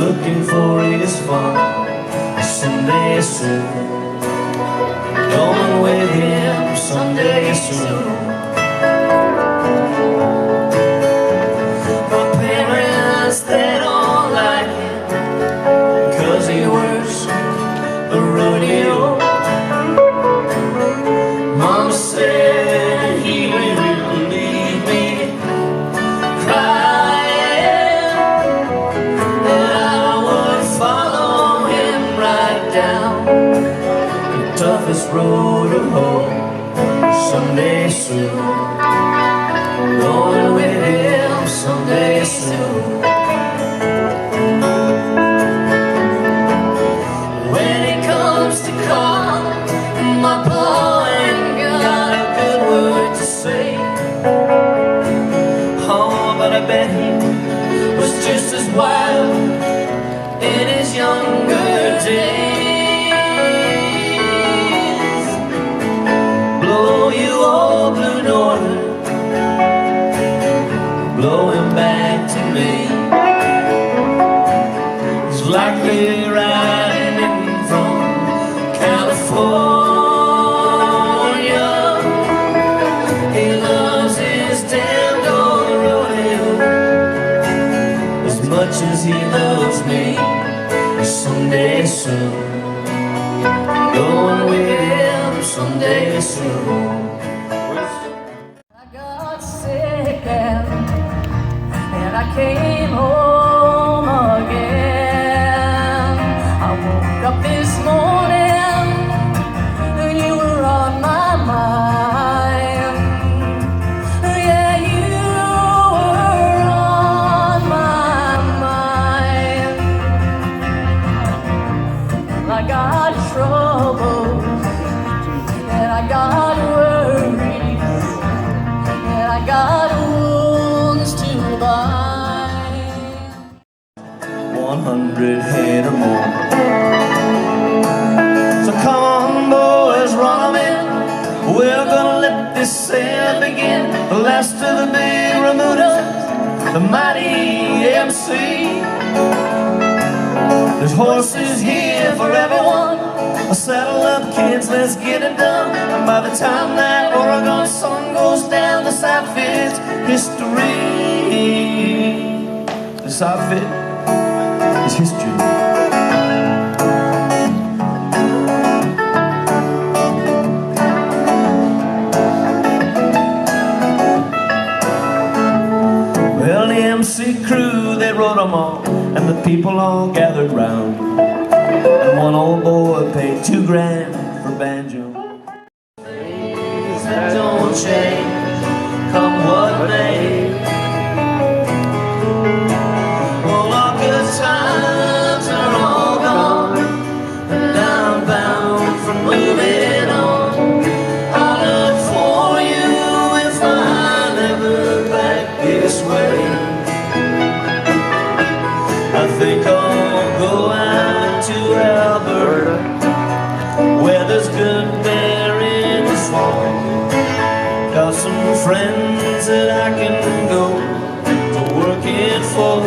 looking for his fun. Someday soon, going with him someday soon. My parents, they don't like him 'cause he works the rodeo. Mama said he will leave me crying, and I would follow him right down the toughest road to home. Someday soon, going with him someday soon. When it comes to call, my boy ain't got a good word to say. Oh, but I bet he was just as wild in his younger days. Blow you old blue northern, blow him back to me. He's likely riding in from California. He loves his damned old rodeo as much as he loves me. Someday soon, going with him someday soon. I got sick and I came home again. I woke up this morning and you were on my mind. Yeah, you were on my mind. I got troubles and I got worries and I got wounds to bind. 100 head or more. So come on, boys, run 'em in. We're gonna let this sale begin. The last of the big remudas, the mighty MC. There's horses here for everyone. Saddle up, kids, let's get it done. And by the time that Oregon sun goes down, this outfit's history. This outfit is history. Well, the MC crew, they rode 'em all, and the people all gathered round. And one old boy paid $2,000 for banjo. Things that don't change, come what may. Well, our good times are all gone, and I'm bound for moving on. I'll look for you if I never back this way. I think I'll go out to Alberta, where there's good bear in the fall. Got some friends that I can go to work it for.